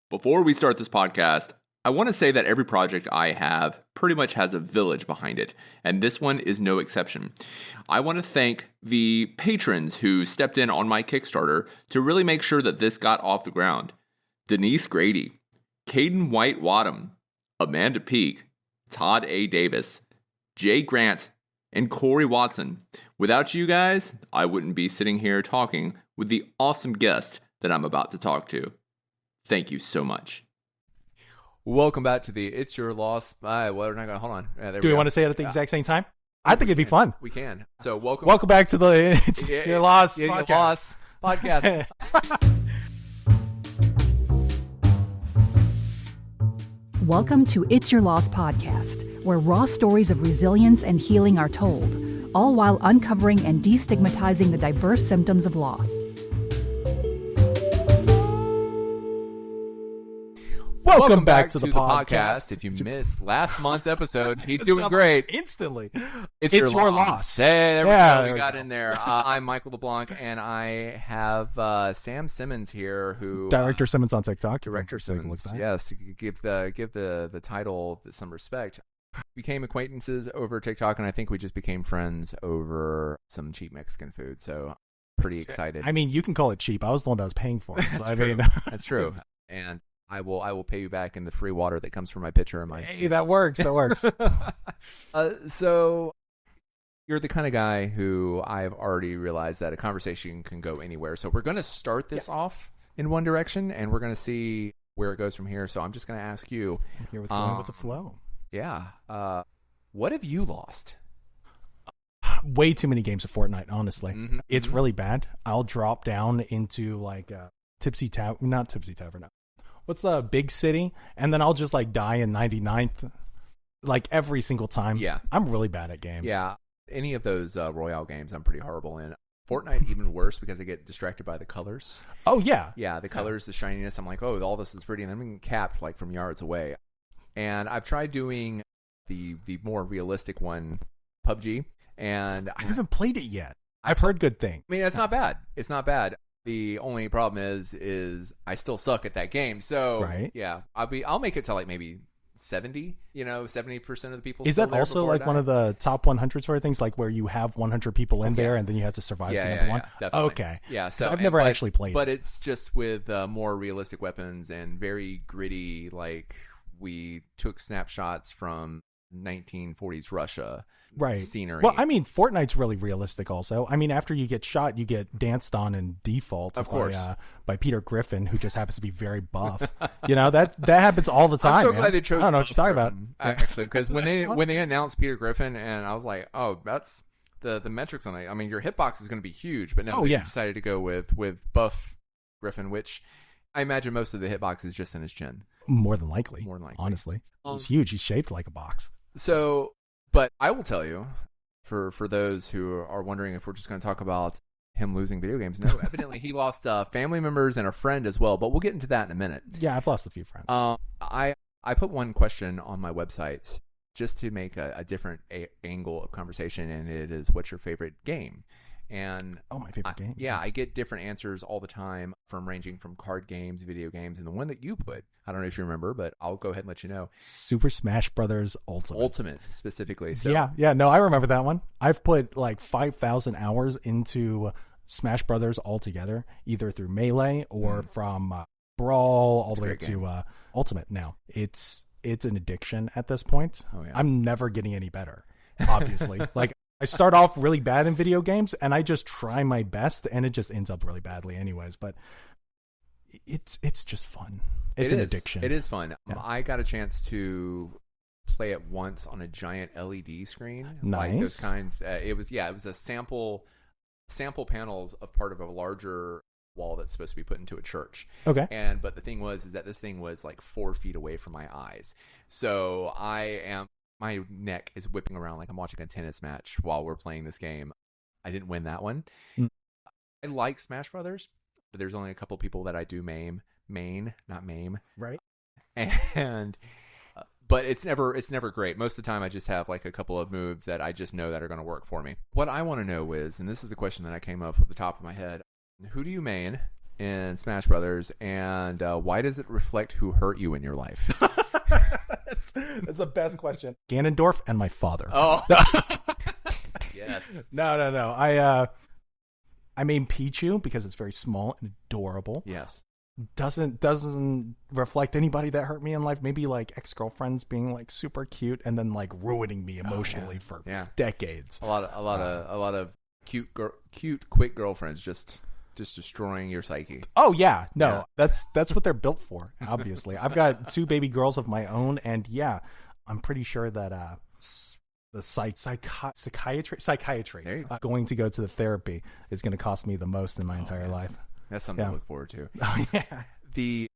Before we start this podcast, I want to say that every project I have pretty much has a village behind it, and this one is no exception. I want to thank the patrons who stepped in on my Kickstarter to really make sure that this got off the ground. Denise Grady, Caden White Wadham, Amanda Peak, Todd A. Davis, Jay Grant, and Corey Watson. Without you guys, I wouldn't be sitting here talking with the awesome guest that I'm about to talk to. Thank you so much. Welcome back to the It's Your Loss. We're not gonna hold on. Do we want to say it at the exact same time? I think it'd be fun. We can. So welcome back to the It's Your Loss podcast. Your Loss podcast. Welcome to It's Your Loss podcast, where raw stories of resilience and healing are told, all while uncovering and destigmatizing the diverse symptoms of loss. Welcome back to the podcast. If you missed last month's episode, he's doing great. Instantly. It's your loss. Hey, there we go. We got in there. I'm Michael LeBlanc, and I have Sam Simmons here, who Director Simmons on TikTok. Director Simmons. Yes, give the title some respect. Became acquaintances over TikTok, and I think we just became friends over some cheap Mexican food. So pretty excited. I mean, you can call it cheap. I was the one that was paying for it. So That's true. That's true. And I will pay you back in the free water that comes from my pitcher. Hey, that works. That works. So you're the kind of guy who I've already realized that a conversation can go anywhere. So we're going to start this off in one direction, and we're going to see where it goes from here. So I'm just going to ask you. Here with going with the flow. Yeah. What have you lost? Way too many games of Fortnite, honestly. Mm-hmm. It's really bad. I'll drop down into like not Tipsy Tavern. What's the big city? And then I'll just like die in 99th, like every single time. Yeah. I'm really bad at games. Yeah. Any of those Royale games I'm pretty horrible in. Fortnite even worse because I get distracted by the colors. Oh, yeah. Yeah, the colors, the shininess. I'm like, oh, all this is pretty. And I'm being capped like from yards away. And I've tried doing the more realistic one, PUBG. And I haven't played it yet. I've heard good things. I mean, it's not bad. It's not bad. The only problem is I still suck at that game. So right. Yeah, I'll make it to like maybe 70%, 70% of the people. Is that also like one of the top 100 sort of things, like where you have 100 people in there and then you have to survive to number one? Definitely. Okay. Yeah. So I've never actually played but it's just with more realistic weapons and very gritty. Like we took snapshots from 1940s Russia. Right. Scenery. Well, I mean, Fortnite's really realistic also. I mean, after you get shot, you get danced on in default of course. By Peter Griffin, who just happens to be very buff. That happens all the time. I'm so man. glad they chose I don't know what you're talking about. Actually, because when they announced Peter Griffin, and I was like, oh, that's the metrics on it. I mean, your hitbox is going to be huge, but no, they decided to go with buff Griffin, which I imagine most of the hitbox is just in his chin. More than likely. Honestly. He's huge. He's shaped like a box. So... But I will tell you, for those who are wondering if we're just going to talk about him losing video games, no, evidently he lost family members and a friend as well, but we'll get into that in a minute. Yeah, I've lost a few friends. I put one question on my website just to make a different angle of conversation, and it is, what's your favorite game? And my favorite game. Yeah, I get different answers all the time, ranging from card games, video games, and the one that you put, I don't know if you remember, but I'll go ahead and let you know. Super Smash Brothers Ultimate. Ultimate specifically. So. Yeah, no, I remember that one. I've put like 5,000 hours into Smash Brothers altogether, either through Melee or from Brawl all the way up to Ultimate. Now, it's an addiction at this point. Oh, yeah. I'm never getting any better, obviously. Like, I start off really bad in video games, and I just try my best, and it just ends up really badly anyways. But it's just fun. It's an addiction. It is fun. Yeah. I got a chance to play it once on a giant LED screen. Nice. Like those kinds. It was a sample panels of part of a larger wall that's supposed to be put into a church. Okay. But the thing is that this thing was like 4 feet away from my eyes. So my neck is whipping around like I'm watching a tennis match while we're playing this game. I didn't win that one. I like Smash Brothers, but there's only a couple people that I do main, not maim. Right. And but it's never great. Most of the time I just have like a couple of moves that I just know that are going to work for me. What I want to know is, and this is the question that I came up with the top of my head, who do you main in Smash Brothers, and why does it reflect who hurt you in your life? That's the best question. Ganondorf and my father. Oh, yes. No. I mean Pichu because it's very small and adorable. Yes. Doesn't reflect anybody that hurt me in life. Maybe like ex-girlfriends being like super cute and then like ruining me emotionally for decades. A lot of cute, quick girlfriends just destroying your psyche. Oh yeah, no, that's what they're built for. Obviously, I've got 2 baby girls of my own, and yeah, I'm pretty sure that the psychiatry going to go to the therapy is going to cost me the most in my entire life. That's something to look forward to. Oh yeah.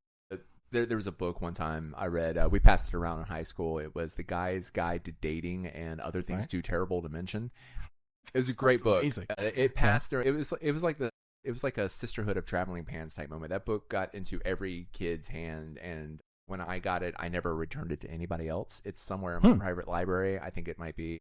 There was a book one time I read. We passed it around in high school. It was The Guy's Guide to Dating and Other Things Too Terrible to Mention. It was a great book. It passed. It was like a Sisterhood of Traveling Pants type moment. That book got into every kid's hand, and when I got it, I never returned it to anybody else. It's somewhere in my private library. I think it might be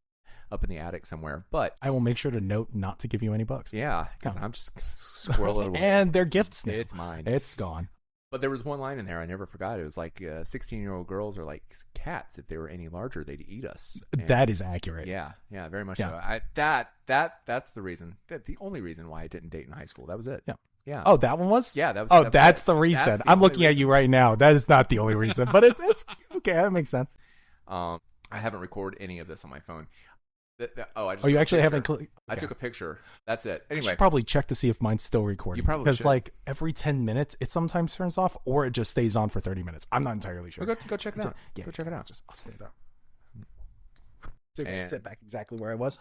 up in the attic somewhere. But I will make sure to note not to give you any books. Yeah, because I'm just squirrel it away. And they're gifts now. It's mine. It's gone. But there was one line in there I never forgot. It was like 16-year-old girls are like cats. If they were any larger, they'd eat us. And that is accurate. Yeah, very much so. That's the reason. The only reason why I didn't date in high school. That was it. Yeah. Oh, that one was? Yeah, that was. Oh, that's the reason. I'm looking at you right now. That is not the only reason, but it's okay. That makes sense. I haven't recorded any of this on my phone. You actually haven't? I took a picture. That's it. I Anyway, should probably check to see if mine's still recording. You probably because should. like every 10 minutes, it sometimes turns off, or it just stays on for 30 minutes. I'm not entirely sure. Well, go check it out. Yeah, go check it out. I'll stand up. Sit back exactly where I was.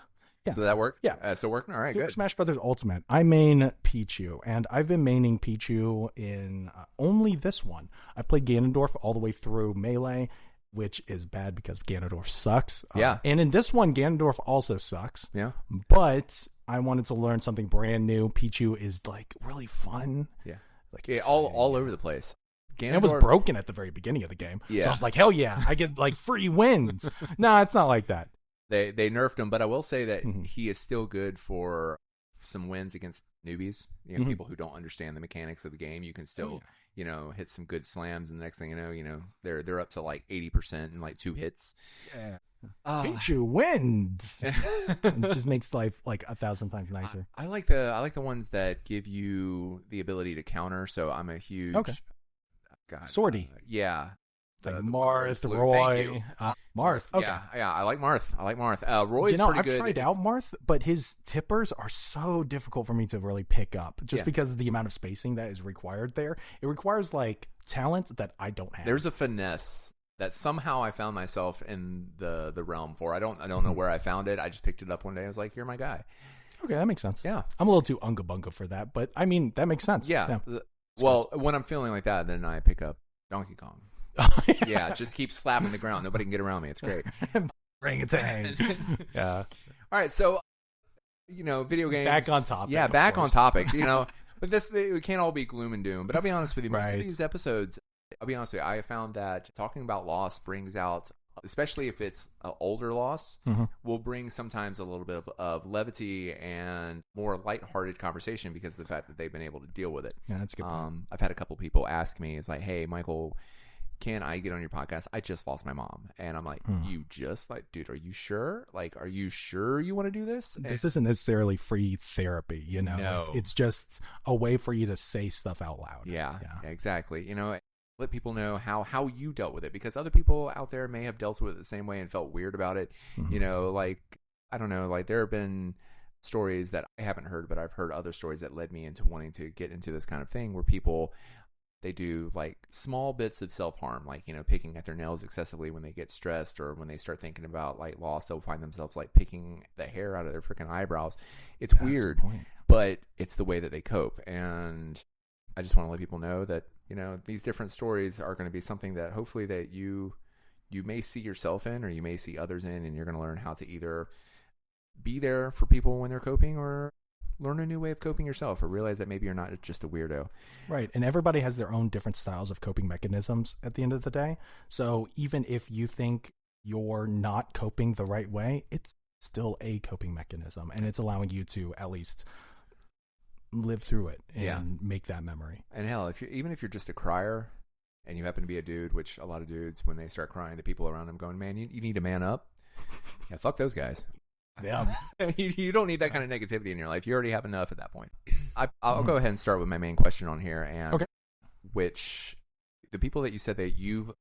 Yeah. Did that work? Yeah. Still working? All right, good. Smash Brothers Ultimate. I main Pichu, and I've been maining Pichu in only this one. I've played Ganondorf all the way through Melee, which is bad because Ganondorf sucks. Yeah. And in this one, Ganondorf also sucks. Yeah. But I wanted to learn something brand new. Pichu is like really fun. Yeah. Like all over the place. And it was broken at the very beginning of the game. Yeah. So I was like, hell yeah, I get like free wins. No, it's not like that. They nerfed him, but I will say that he is still good for some wins against newbies. People who don't understand the mechanics of the game. You can still, hit some good slams, and the next thing you know, they're up to like 80% in like 2 hits. Yeah. Pichu wins. It just makes life like 1,000 times nicer. I like the ones that give you the ability to counter. So I'm a huge Swordy. Yeah. Like Marth, Roy, Marth. Okay. Yeah, I like Marth. Roy's pretty good. I've tried out Marth, but his tippers are so difficult for me to really pick up just because of the amount of spacing that is required there. It requires like talent that I don't have. There's a finesse that somehow I found myself in the realm for. I don't know where I found it. I just picked it up one day. I was like, "You're my guy." Okay, that makes sense. Yeah, I'm a little too unga bunga for that, but I mean that makes sense. Yeah. Well, when I'm feeling like that, then I pick up Donkey Kong. Yeah, just keep slapping the ground. Nobody can get around me. It's great. Ring-a-tang. Yeah. All right, so video games. Back on topic. Yeah, back on topic. But we can't all be gloom and doom. But I'll be honest with you, most of these episodes, I found that talking about loss brings out, especially if it's an older loss, will bring sometimes a little bit of levity and more lighthearted conversation because of the fact that they've been able to deal with it. Yeah, that's good. I've had a couple people ask me, it's like, "Hey, Michael, can I get on your podcast? I just lost my mom." And I'm like, "You just dude, are you sure? Like, are you sure you want to do this?" This isn't necessarily free therapy, No. It's just a way for you to say stuff out loud. Yeah, exactly. Let people know how you dealt with it, because other people out there may have dealt with it the same way and felt weird about it. I don't know, there have been stories that I haven't heard, but I've heard other stories that led me into wanting to get into this kind of thing where people, they do like small bits of self-harm, like, picking at their nails excessively when they get stressed, or when they start thinking about like loss, they'll find themselves like picking the hair out of their freaking eyebrows. It's weird, but it's the way that they cope. And I just want to let people know that, these different stories are going to be something that hopefully that you may see yourself in, or you may see others in, and you're going to learn how to either be there for people when they're coping, or learn a new way of coping yourself, or realize that maybe you're not just a weirdo. Right. And everybody has their own different styles of coping mechanisms at the end of the day. So even if you think you're not coping the right way, it's still a coping mechanism, and it's allowing you to at least live through it and make that memory. And hell, even if you're just a crier and you happen to be a dude, which a lot of dudes, when they start crying, the people around them going, man, you need to man up. Yeah, fuck those guys. Yeah. You don't need that kind of negativity in your life. You already have enough at that point. I'll go ahead and start with my main question on here, and which the people that you said you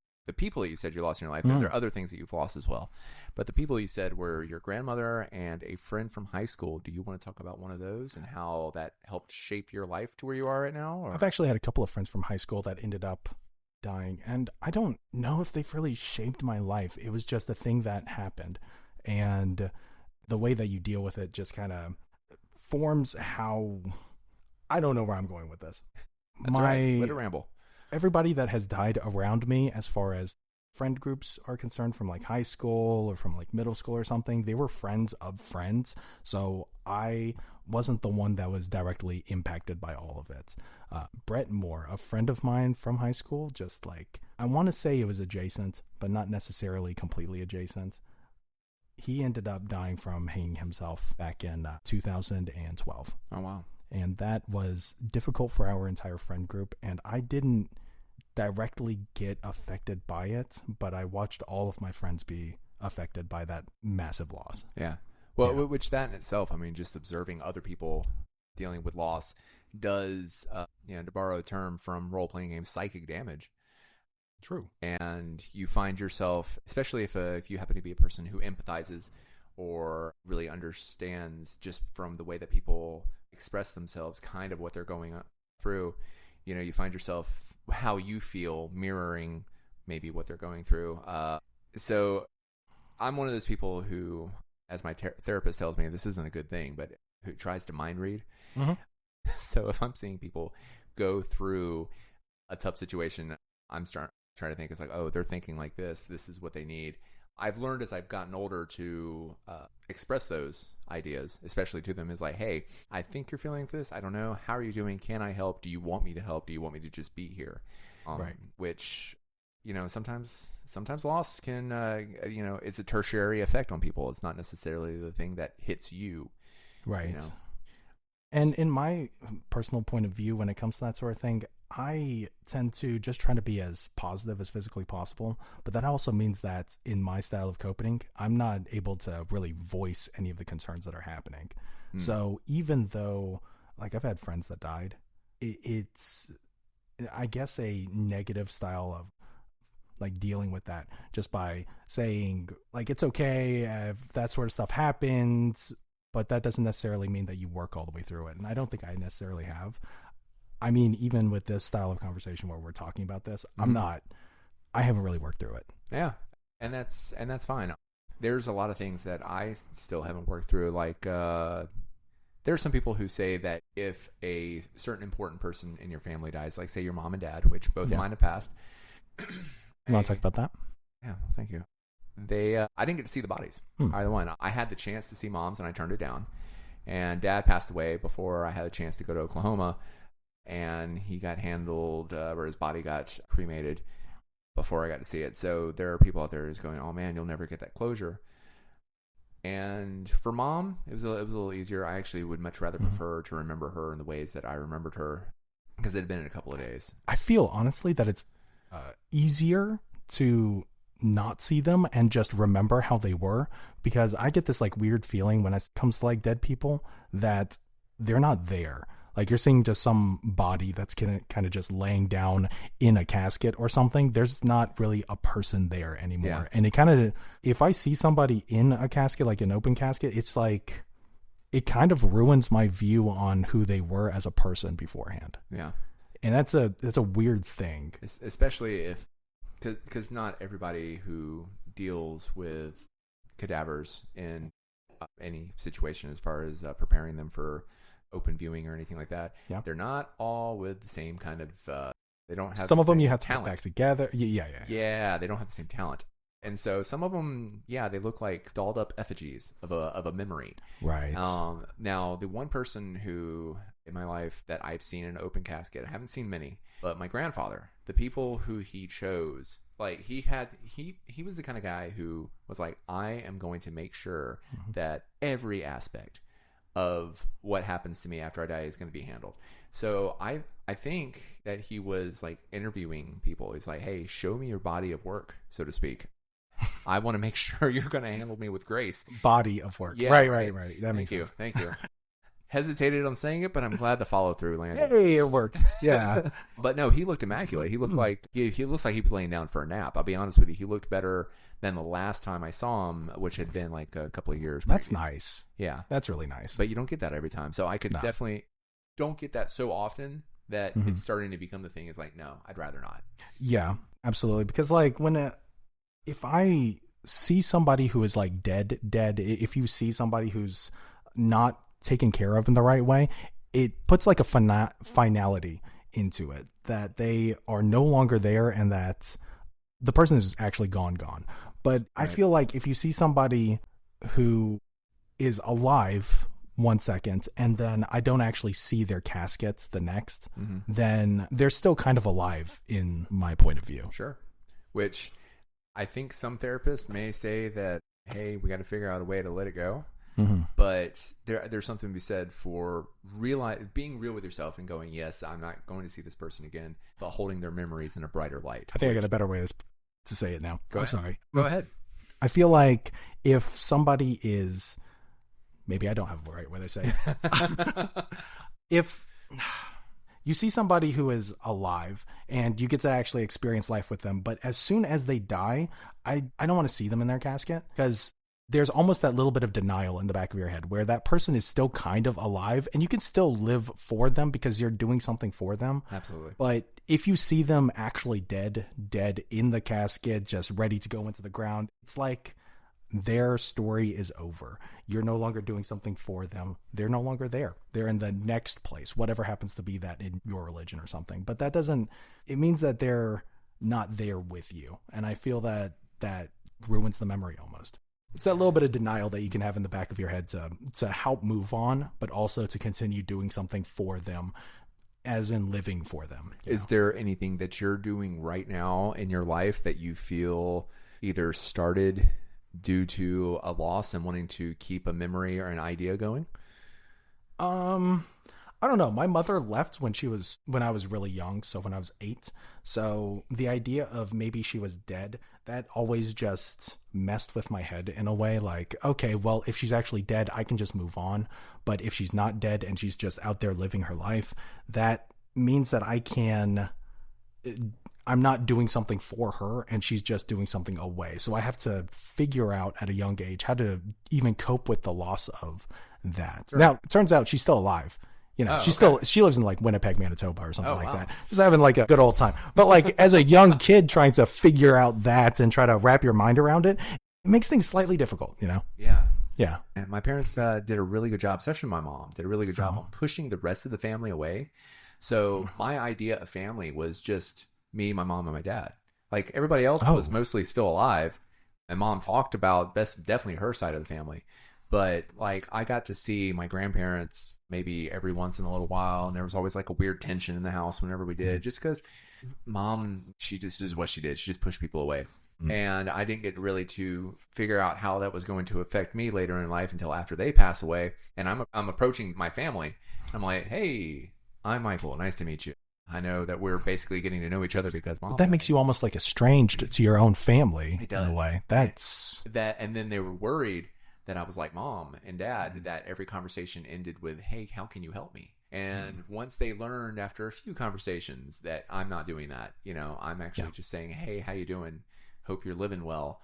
lost in your life, there are other things that you've lost as well. But the people you said were your grandmother and a friend from high school. Do you want to talk about one of those and how that helped shape your life to where you are right now? Or? I've actually had a couple of friends from high school that ended up dying, and I don't know if they've really shaped my life. It was just a thing that happened, and the way that you deal with it just kind of forms how... I don't know where I'm going with this. That's right. Let it ramble. Everybody that has died around me, as far as friend groups are concerned, from like high school or from like middle school or something, they were friends of friends. So I wasn't the one that was directly impacted by all of it. Brett Moore, a friend of mine from high school, just like, I want to say it was adjacent, but not necessarily completely adjacent. He ended up dying from hanging himself back in 2012. Oh, wow. And that was difficult for our entire friend group. And I didn't directly get affected by it, but I watched all of my friends be affected by that massive loss. Yeah. Well, which that in itself, I mean, just observing other people dealing with loss does, to borrow a term from role-playing games, psychic damage. True. And you find yourself, especially if you happen to be a person who empathizes or really understands just from the way that people express themselves kind of what they're going through, you find yourself how you feel mirroring maybe what they're going through. So I'm one of those people who, as my therapist tells me, this isn't a good thing, but who tries to mind read. Mm-hmm. So if I'm seeing people go through a tough situation, I'm trying to think, it's like, oh, they're thinking like this. This is what they need. I've learned as I've gotten older to express those ideas, especially to them, is like, hey, I think you're feeling this. I don't know. How are you doing? Can I help? Do you want me to help? Do you want me to just be here? Right. Which, sometimes loss can, it's a tertiary effect on people. It's not necessarily the thing that hits you. Right. And in my personal point of view, when it comes to that sort of thing, I tend to just try to be as positive as physically possible. But that also means that in my style of coping, I'm not able to really voice any of the concerns that are happening. So even though, like, I've had friends that died, it's, I guess, a negative style of like dealing with that, just by saying like, it's okay if that sort of stuff happens, but that doesn't necessarily mean that you work all the way through it. And I don't think I necessarily have. I mean, even with this style of conversation where we're talking about this, I haven't really worked through it. Yeah. And that's fine. There's a lot of things that I still haven't worked through. Like, there are some people who say that if a certain important person in your family dies, like say your mom and dad, which both of mine have passed. You want to talk about that? Yeah. Well, thank you. I didn't get to see the bodies. Either one. I had the chance to see mom's and I turned it down. And dad passed away before I had a chance to go to Oklahoma. And he got handled, or his body got cremated before I got to see it. So there are people out there who's going, oh man, you'll never get that closure. And for mom, it was a little easier. I actually would much rather prefer to remember her in the ways that I remembered her, because it had been in a couple of days. I feel honestly that it's easier to not see them and just remember how they were, because I get this like weird feeling when it comes to like dead people that they're not there. Like, you're seeing just some body that's kind of just laying down in a casket or something. There's not really a person there anymore. Yeah. And it kind of, if I see somebody in a casket, like an open casket, it's like, it kind of ruins my view on who they were as a person beforehand. Yeah. And that's a weird thing. Especially if, because not everybody who deals with cadavers in any situation as far as preparing them for open viewing or anything like that, they're not all with the same kind of they don't have some of them you have to talent. put back together. Yeah, they don't have the same talent. And so some of them, they look like dolled up effigies of a memory. Right. Now the one person who in my life that I've seen in an open casket, I haven't seen many, but my grandfather, the people who he chose, like he was the kind of guy who was like, I am going to make sure that every aspect of what happens to me after I die is going to be handled. So I think that he was like interviewing people. He's like, hey, show me your body of work, so to speak. I want to make sure you're going to handle me with grace. Body of work. Yeah, right. That makes sense. Thank you. Hesitated on saying it, but I'm glad the follow through landed. Hey, it worked. Yeah. But no, he looked immaculate. He looked like he looks like he was laying down for a nap. I'll be honest with you. He looked better than the last time I saw him, which had been like a couple of years. That's previous. nice. Yeah. That's really nice. But you don't get that every time. So I could definitely don't get that so often that it's starting to become the thing. Is like, no, I'd rather not. Yeah, absolutely. Because like if I see somebody who is like dead, if you see somebody who's not taken care of in the right way, it puts like a finality into it, that they are no longer there and that the person is actually gone. But I feel like if you see somebody who is alive 1 second and then I don't actually see their caskets the next, then they're still kind of alive in my point of view. Sure. Which I think some therapists may say that, hey, we got to figure out a way to let it go. But there's something to be said for being real with yourself and going, yes, I'm not going to see this person again, but holding their memories in a brighter light. I think I got a better way to say it now. Go ahead. Sorry. Go ahead. I feel like if somebody is, maybe I don't have the right way to say it. If you see somebody who is alive and you get to actually experience life with them, but as soon as they die, I don't want to see them in their casket, because there's almost that little bit of denial in the back of your head where that person is still kind of alive and you can still live for them because you're doing something for them. Absolutely. But if you see them actually dead in the casket, just ready to go into the ground, it's like their story is over. You're no longer doing something for them. They're no longer there. They're in the next place, whatever happens to be that in your religion or something. But that it means that they're not there with you. And I feel that ruins the memory almost. It's that little bit of denial that you can have in the back of your head to help move on, but also to continue doing something for them, as in living for them. Is there anything that you're doing right now in your life that you feel either started due to a loss and wanting to keep a memory or an idea going? I don't know. My mother left when I was really young, so when I was 8. So the idea of maybe she was dead, that always just messed with my head in a way. Like, okay, well, if she's actually dead, I can just move on. But if she's not dead and she's just out there living her life, that means that I'm not doing something for her and she's just doing something away. So I have to figure out at a young age how to even cope with the loss of that. Sure. Now, it turns out she's still alive. You know, she lives in like Winnipeg, Manitoba or something like that. Just having like a good old time. But like as a young kid trying to figure out that and try to wrap your mind around it, it makes things slightly difficult, you know? Yeah. Yeah. And my parents did a really good job, especially my mom, did a really good job on pushing the rest of the family away. So my idea of family was just me, my mom, and my dad. Like everybody else was mostly still alive. And mom talked about definitely her side of the family. But like I got to see my grandparents maybe every once in a little while, and there was always like a weird tension in the house whenever we did, just because mom, she just is what she did. She just pushed people away. And I didn't get really to figure out how that was going to affect me later in life until after they pass away. And I'm approaching my family. I'm like, hey, I'm Michael. Nice to meet you. I know that we're basically getting to know each other because mom. That makes you almost like estranged to your own family. It does. In a way. That's that. And then they were worried that I was like mom and dad, that every conversation ended with, hey, how can you help me? And once they learned after a few conversations that I'm not doing that, you know, I'm actually just saying, hey, how you doing? Hope you're living well.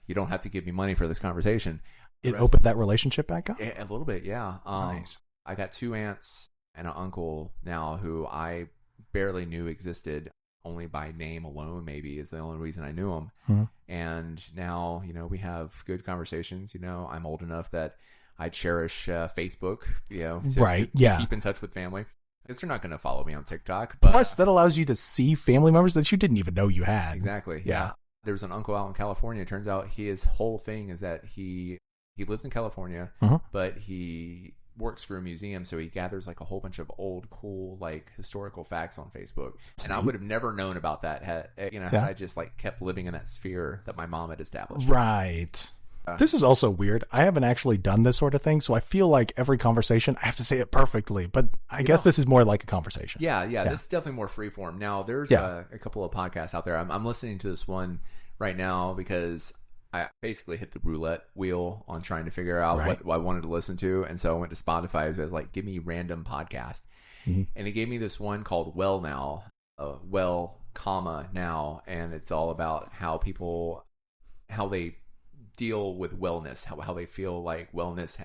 You don't have to give me money for this conversation. It opened that relationship back up? A little bit, yeah. Nice. I got 2 aunts and an uncle now who I barely knew existed. Only by name alone, maybe, is the only reason I knew them. And now, you know, we have good conversations. You know, I'm old enough that I cherish Facebook, you know, to keep in touch with family. Because they're not going to follow me on TikTok. But plus, that allows you to see family members that you didn't even know you had. Exactly. Yeah. There's an uncle out in California. It turns out his whole thing is that he lives in California, but he works for a museum, so he gathers like a whole bunch of old, cool, like historical facts on Facebook. And I would have never known about that had I just like kept living in that sphere that my mom had established. Right. This is also weird. I haven't actually done this sort of thing, so I feel like every conversation I have to say it perfectly. But I guess this is more like a conversation. Yeah. This is definitely more freeform. Now, there's a couple of podcasts out there. I'm listening to this one right now because I basically hit the roulette wheel on trying to figure out what I wanted to listen to. And so I went to Spotify. It was like, give me random podcast. Mm-hmm. And it gave me this one called Well Now, Now. And it's all about how they deal with wellness, how they feel like wellness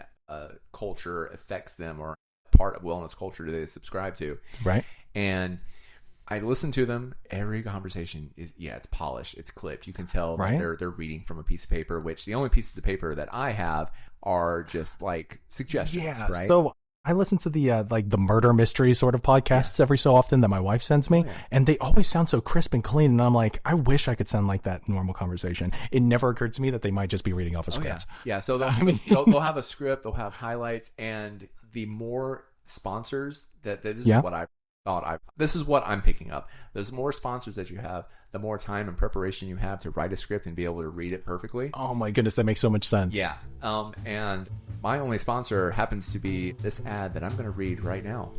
culture affects them, or part of wellness culture do they subscribe to. Right. And I listen to them. Every conversation is, it's polished, it's clipped. You can tell that they're reading from a piece of paper, which the only pieces of paper that I have are just like suggestions. Yeah. Right. So I listen to the like the murder mystery sort of podcasts every so often that my wife sends me, and they always sound so crisp and clean. And I'm like, I wish I could sound like that in normal conversation. It never occurred to me that they might just be reading off a script. Yeah. So they'll have a script, they'll have highlights, and the more sponsors that this is what I thought this is what I'm picking up. There's more sponsors that you have, the more time and preparation you have to write a script and be able to read it perfectly. Oh my goodness, that makes so much sense. Yeah. And my only sponsor happens to be this ad that I'm going to read right now.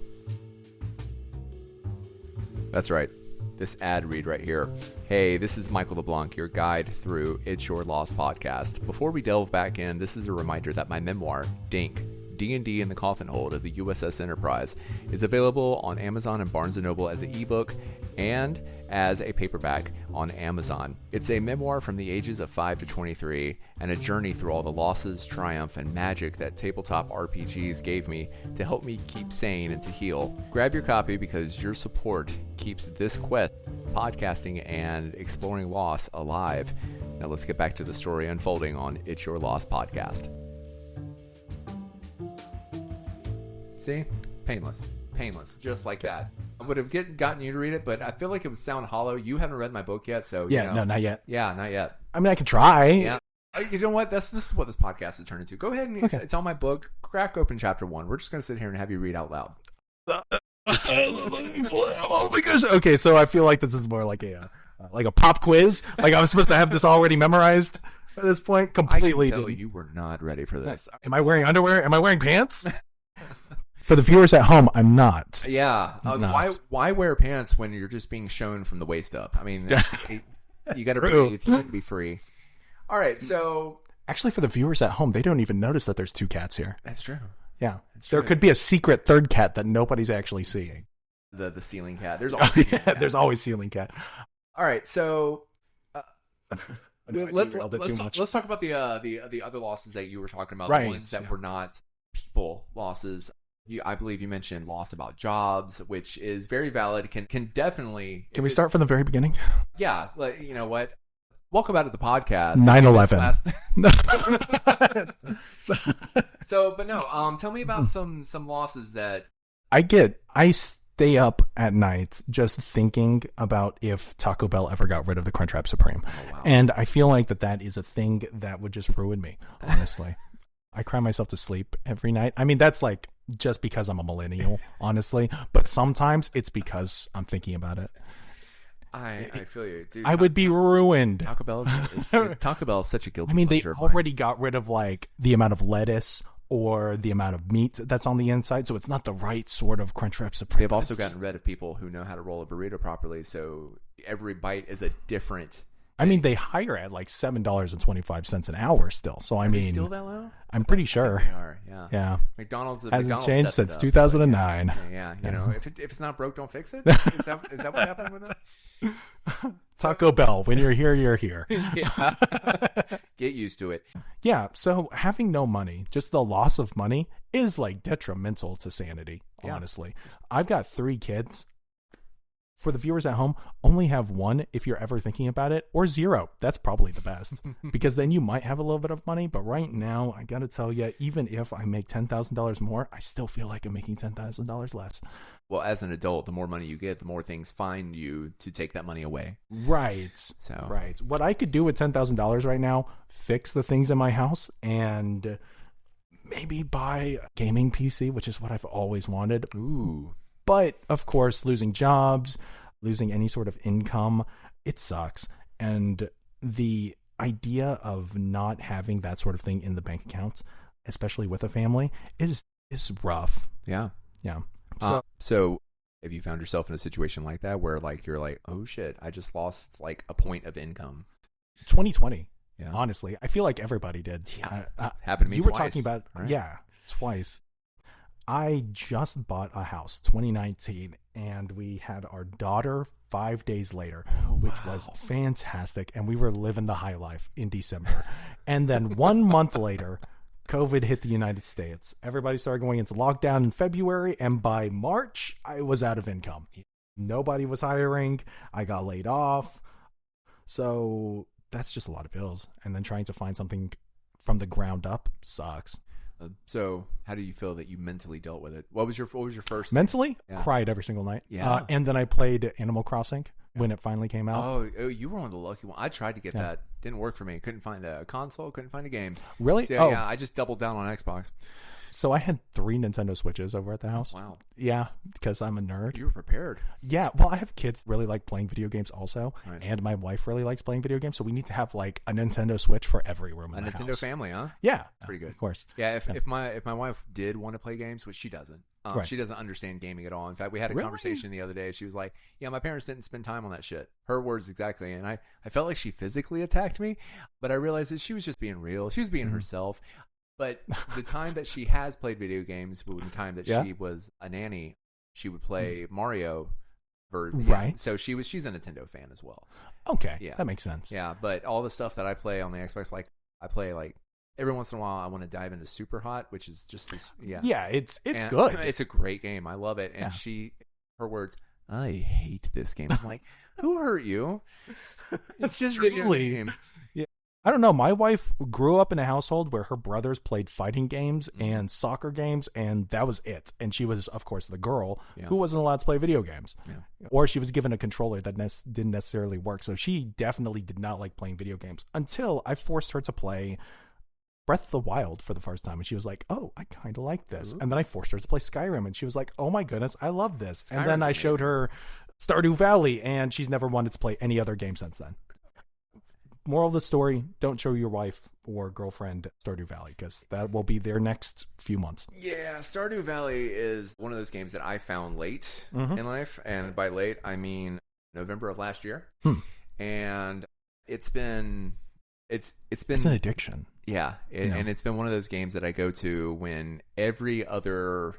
That's right. This ad read right here. Hey, this is Michael LeBlanc, your guide through It's Your Loss podcast. Before we delve back in, this is a reminder that my memoir, Dink, D&D in the Coffin Hold of the USS Enterprise, is available on Amazon and Barnes & Noble as an ebook and as a paperback on Amazon. It's a memoir from the ages of 5 to 23 and a journey through all the losses, triumph, and magic that tabletop RPGs gave me to help me keep sane and to heal. Grab your copy because your support keeps this quest, podcasting and exploring loss, alive. Now let's get back to the story unfolding on It's Your Loss podcast. See? Painless, just like that. I would have gotten you to read it, but I feel like it would sound hollow. You haven't read my book yet, so no, not yet. Yeah, not yet. I mean, I could try. Yeah. You know what? This is what this podcast has turned into. Go ahead and it's on my book. Crack open chapter 1. We're just going to sit here and have you read out loud. Oh my gosh. Okay, so I feel like this is more like a pop quiz. Like I was supposed to have this already memorized at this point. Completely. I can tell you were not ready for this. Am I wearing underwear? Am I wearing pants? For the viewers at home, I'm not. Yeah. Why wear pants when you're just being shown from the waist up? I mean, you got to breathe. You got to be free. All right. So actually, for the viewers at home, they don't even notice that there's 2 cats here. That's true. Yeah. There could be a secret third cat that nobody's actually seeing. The ceiling cat. There's always there's always ceiling cat. All right. So let's talk about the other losses that you were talking about. Right. The ones that were not people losses. I believe you mentioned lost about jobs, which is very valid. Can definitely. Can we start from the very beginning? Yeah. Like, you know what? Welcome back to the podcast. 9/11. So, but no. Tell me about some losses that I stay up at night just thinking about if Taco Bell ever got rid of the Crunchwrap Supreme, and I feel like that is a thing that would just ruin me. Honestly, I cry myself to sleep every night. I mean, that's like just because I'm a millennial, honestly. But sometimes it's because I'm thinking about it. I feel you, dude. I would be ruined. Taco Bell is such a guilty I mean, they pleasure. already got rid of like the amount of lettuce or the amount of meat that's on the inside, so it's not the right sort of Crunchwrap Supreme. They've also gotten rid of people who know how to roll a burrito properly, so every bite is a different. I mean, they hire at like $7.25 an hour still. So I mean, still that low? I'm pretty sure. They are, Yeah. McDonald's hasn't changed since 2009. Yeah, you know, if it's not broke, don't fix it. Is that what happened with us? Taco Bell, when you're here, you're here. Yeah. Get used to it. Yeah. So having no money, just the loss of money, is like detrimental to sanity. Honestly, I've got 3 kids. For the viewers at home, only have 1 if you're ever thinking about it, or 0. That's probably the best because then you might have a little bit of money. But right now, I got to tell you, even if I make $10,000 more, I still feel like I'm making $10,000 less. Well, as an adult, the more money you get, the more things find you to take that money away. Right. Right. What I could do with $10,000 right now, fix the things in my house and maybe buy a gaming PC, which is what I've always wanted. Ooh. But, of course, losing jobs, losing any sort of income, it sucks. And the idea of not having that sort of thing in the bank accounts, especially with a family, is rough. Yeah. Yeah. So have you found yourself in a situation like that where like you're like, oh shit, I just lost like a point of income? 2020. Yeah. Honestly, I feel like everybody did. Yeah. Happened to me You twice. were talking about, right? Yeah, twice. I just bought a house, 2019, and we had our daughter 5 days later, which was fantastic. And we were living the high life in December. And then 1 month later, COVID hit the United States. Everybody started going into lockdown in February. And by March, I was out of income. Nobody was hiring. I got laid off. So that's just a lot of bills. And then trying to find something from the ground up sucks. So how do you feel that you mentally dealt with it? What was your first Mentally? Yeah. Cried every single night. Yeah. And then I played Animal Crossing when it finally came out. Oh, you were one of the lucky ones. I tried to get that. Didn't work for me. Couldn't find a console. Couldn't find a game. Really? So, yeah, I just doubled down on Xbox. So I had 3 Nintendo Switches over at the house. Wow. Yeah, because I'm a nerd. You were prepared. Yeah, well, I have kids really like playing video games also, Nice. and my wife really likes playing video games, so we need to have like a Nintendo Switch for every room in A the Nintendo house. family, huh? Yeah, Pretty good. of course. Yeah, if my wife did want to play games, which she doesn't, Right. she doesn't understand gaming at all. In fact, we had a Really? conversation the other day. She was like, "Yeah, my parents didn't spend time on that shit." Her words exactly, and I felt like she physically attacked me, but I realized that she was just being real. She was being herself. But the time that she has played video games, the time that she was a nanny, she would play Mario. Right. So she's a Nintendo fan as well. Okay, Yeah. that makes sense. Yeah, but all the stuff that I play on the Xbox, like I play like every once in a while, I want to dive into Super Hot, which is just this, Yeah, it's and good. It's a great game. I love it. And her words, I hate this game. I'm like, who hurt you? It's just video Truly. games. I don't know. My wife grew up in a household where her brothers played fighting games and soccer games, and that was it. And she was, of course, the girl who wasn't allowed to play video games. Yeah. Or she was given a controller that didn't necessarily work. So she definitely did not like playing video games until I forced her to play Breath of the Wild for the first time. And she was like, oh, I kind of like this. And then I forced her to play Skyrim, and she was like, oh my goodness, I love this. And then I showed her Stardew Valley, and she's never wanted to play any other game since then. Moral of the story, don't show your wife or girlfriend Stardew Valley, because that will be their next few months. Yeah, Stardew Valley is one of those games that I found late in life. And by late, I mean November of last year. And it's been It's an addiction. Yeah, and it's been one of those games that I go to when every other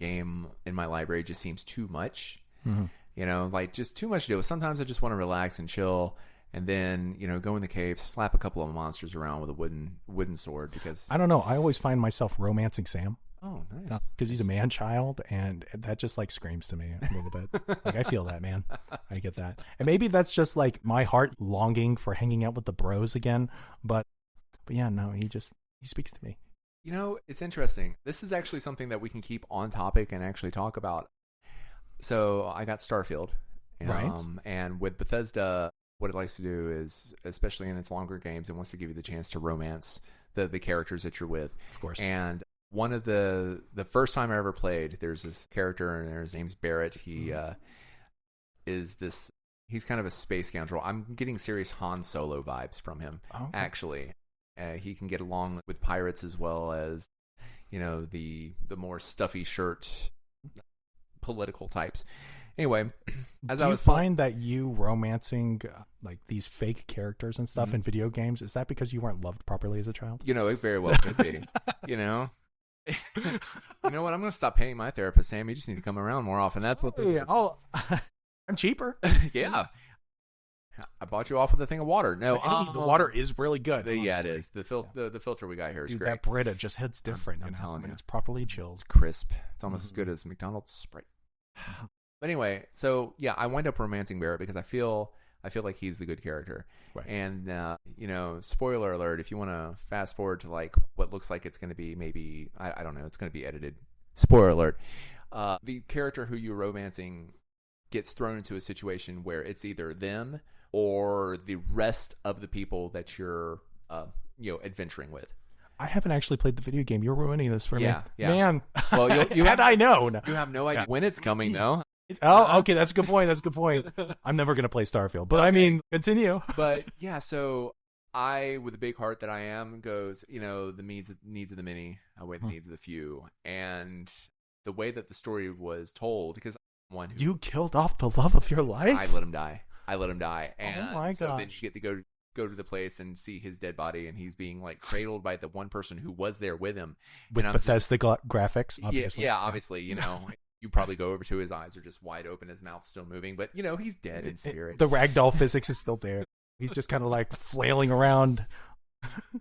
game in my library just seems too much. You know, like just too much to do. Sometimes I just want to relax and chill. And then, go in the cave, slap a couple of monsters around with a wooden sword, because I don't know. I always find myself romancing Sam. Oh, nice. Because he's a man child, and that just like screams to me a little bit. Like, I feel that, man. I get that. And maybe that's just like my heart longing for hanging out with the bros again. But yeah, no, he speaks to me. It's interesting. This is actually something that we can keep on topic and actually talk about. So I got Starfield. Right. And with Bethesda, what it likes to do is, especially in its longer games, it wants to give you the chance to romance the characters that you're with. Of course. And one of the first time I ever played, there's this character, and his name's Barrett. He he's kind of a space scoundrel. I'm getting serious Han Solo vibes from him, actually. He can get along with pirates as well as, the more stuffy shirt political types. Anyway, as I was find that you romancing like these fake characters and stuff in video games, is that because you weren't loved properly as a child? It very well could be. You know what? I'm going to stop paying my therapist, Sam. You just need to come around more often. That's what. I'm cheaper. Yeah. I bought you off with a thing of water. No, the water is really good. Yeah, it is. The filter we got here is Dude, great. That Brita just hits different. I'm telling you, it's properly chilled. It's crisp. It's almost as good as McDonald's Sprite. But anyway, so yeah, I wind up romancing Barrett because I feel like he's the good character. Right. And spoiler alert, if you want to fast forward to like what looks like it's going to be, maybe I don't know, it's going to be edited. Spoiler alert. The character who you're romancing gets thrown into a situation where it's either them or the rest of the people that you're adventuring with. I haven't actually played the video game. You're ruining this for me. Yeah. Man. Well, you had I known. You have no idea when it's coming, though. Oh, okay. That's a good point. I'm never going to play Starfield. But I mean, continue. But yeah, so I, with the big heart that I am, goes, the needs of the many outweigh the needs of the few. And the way that the story was told, because I'm one who... You killed off the love of your life? I let him die. And oh my so gosh. then you get to go to the place and see his dead body, and he's being like cradled by the one person who was there with him. With Bethesda graphics, obviously. Yeah, obviously, you probably go over to his eyes are just wide open, his mouth's still moving, but he's dead in spirit. The ragdoll physics is still there. He's just kind of like flailing around.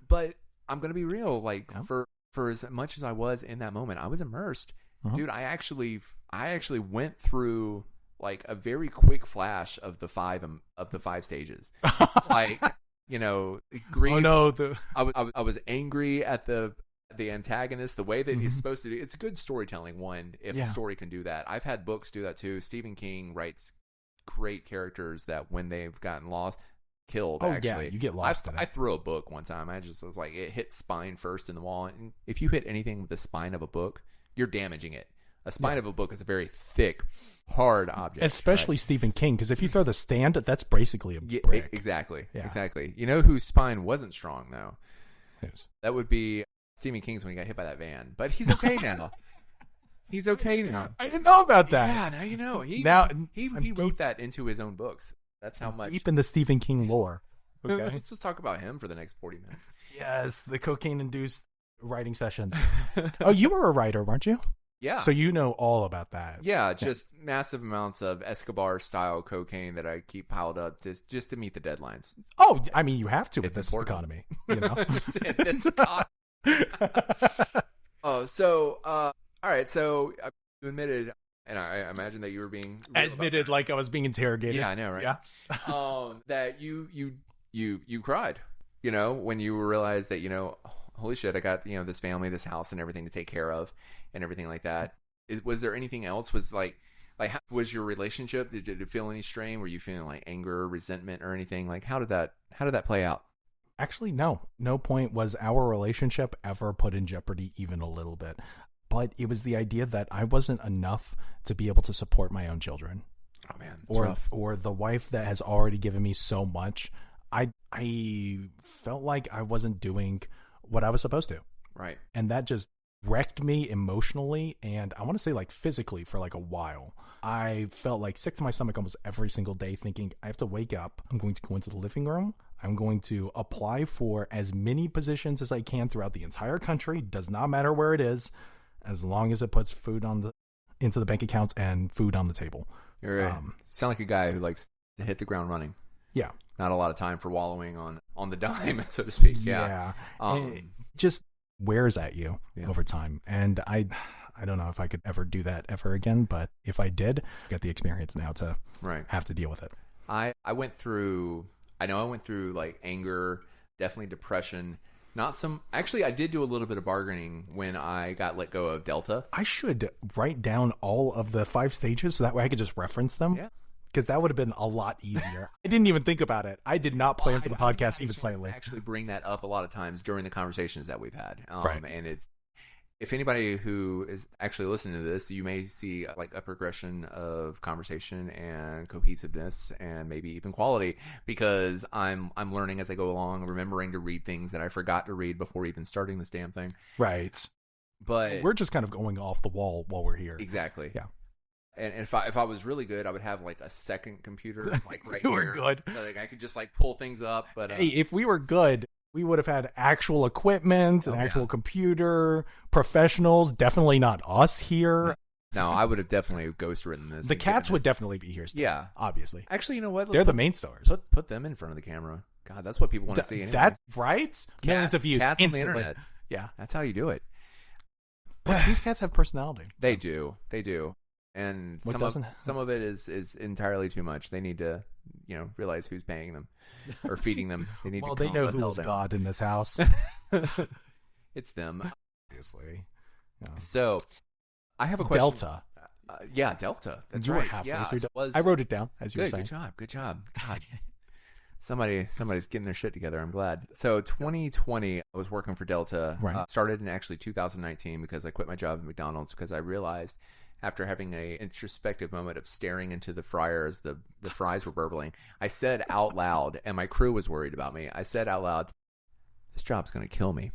But I'm gonna be real, like for as much as I was in that moment, I was immersed. Dude, I actually went through like a very quick flash of the five stages. Like, grief. Oh no, I was angry at the antagonist, the way that he's supposed to do. It's good storytelling, if the story can do that. I've had books do that too. Stephen King writes great characters that when they've gotten killed, actually. Yeah, you get lost in it. I threw a book one time. I just was like, it hit spine first in the wall. And if you hit anything with the spine of a book, you're damaging it. A spine of a book is a very thick, hard object. Especially right? Stephen King, because if you throw the stand, that's basically a brick. Exactly. Yeah. Exactly. You know whose spine wasn't strong, though? Whose? That would be Stephen King's when he got hit by that van. But he's okay now. He's okay now. I didn't know about that. Yeah, now you know. He wrote that into his own books. That's how much. Deep in the Stephen King lore. Okay. Let's just talk about him for the next 40 minutes. Yes, the cocaine-induced writing sessions. Oh, you were a writer, weren't you? Yeah. So you know all about that. Yeah, just massive amounts of Escobar-style cocaine that I keep piled up just to meet the deadlines. Oh, I mean, you have to with It's this important. economy. You know? It's Oh, so, all right, so you admitted, and I imagine that you were being... Admitted like I was being interrogated. Yeah, I know, right? Yeah. That you cried, when you realized that, holy shit, I got, this family, this house, and everything to take care of, and everything like that. Was there anything else? Was how was your relationship? Did it feel any strain? Were you feeling like anger, resentment, or anything? Like, how did that play out? Actually, no. No point was our relationship ever put in jeopardy even a little bit. But it was the idea that I wasn't enough to be able to support my own children. Oh man, or the wife that has already given me so much. I felt like I wasn't doing what I was supposed to. Right. And that just wrecked me emotionally and I want to say like physically for like a while. I felt like sick to my stomach almost every single day thinking I have to wake up. I'm going to go into the living room. I'm going to apply for as many positions as I can throughout the entire country. Does not matter where it is, as long as it puts food into the bank accounts and food on the table. You're sound like a guy who likes to hit the ground running. Yeah. Not a lot of time for wallowing on the dime, so to speak. Yeah. It just wears at you over time. And I don't know if I could ever do that ever again, but if I did, I get the experience now to have to deal with it. I went through like anger, definitely depression. Actually, I did do a little bit of bargaining when I got let go of Delta. I should write down all of the 5 stages so that way I could just reference them. Yeah. Because that would have been a lot easier. I didn't even think about it. I did not plan for the podcast even slightly. I actually bring that up a lot of times during the conversations that we've had. Right. And if anybody who is actually listening to this, you may see like a progression of conversation and cohesiveness and maybe even quality because I'm learning as I go along, remembering to read things that I forgot to read before even starting this damn thing. Right. But we're just kind of going off the wall while we're here. Exactly. Yeah. And if I was really good, I would have like a second computer like right here. We're good. So, like I could just like pull things up. But hey, if we were good, we would have had actual equipment, an actual computer, professionals. Definitely not us here. No, I would have definitely ghostwritten this. The cats would definitely be here still. Yeah. Obviously. Actually, you know what? They're the main stars. Put them in front of the camera. God, that's what people want to see. Anyway. That's right? Millions of views cats instantly. on the internet. Yeah. That's how you do it. But these cats have personality. They do. And some of it is entirely too much. They need to, realize who's paying them or feeding them. They need well, to they know who's God in this house. It's them, obviously. No. So, I have a question. Delta. Delta. That's you right. Were halfway through. So I wrote it down as you were saying. Good job. God. Somebody's getting their shit together. I'm glad. So 2020, I was working for Delta. Right. Started in actually 2019 because I quit my job at McDonald's because I realized after having a introspective moment of staring into the fryer as the fries were burbling, I said out loud, and my crew was worried about me. I said out loud, "This job's going to kill me."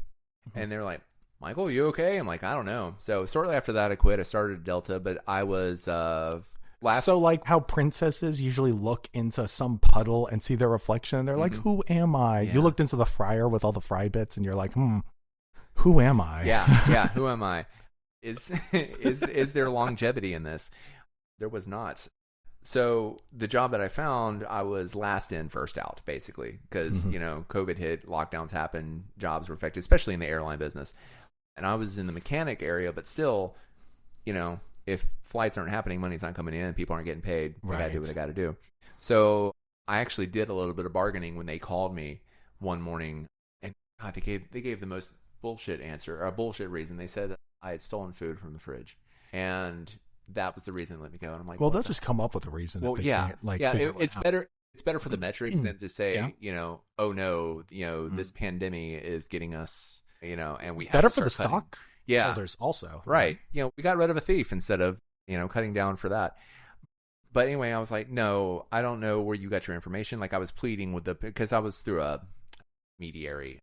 And they're like, "Michael, you okay?" I'm like, "I don't know." So shortly after that, I quit. I started at Delta, but I was So like how princesses usually look into some puddle and see their reflection, and they're like, "Who am I?" Yeah. You looked into the fryer with all the fry bits, and you're like, who am I? Yeah. Who am I? Is there longevity in this? There was not. So the job that I found, I was last in, first out, basically, because COVID hit, lockdowns happened, jobs were affected, especially in the airline business. And I was in the mechanic area, but still, if flights aren't happening, money's not coming in, people aren't getting paid, I got to do what I got to do. So I actually did a little bit of bargaining when they called me one morning, and God, they gave the most bullshit answer, or a bullshit reason. They said I had stolen food from the fridge, and that was the reason they let me go. And I'm like, well, they'll just come up with a reason. Well, it's better. It's better for the metrics than to say, oh no, this pandemic is getting us, and we have better to for the start cutting. stock Yeah, holders also, right? We got rid of a thief instead of cutting down for that. But anyway, I was like, no, I don't know where you got your information. Like I was pleading because I was through a mediary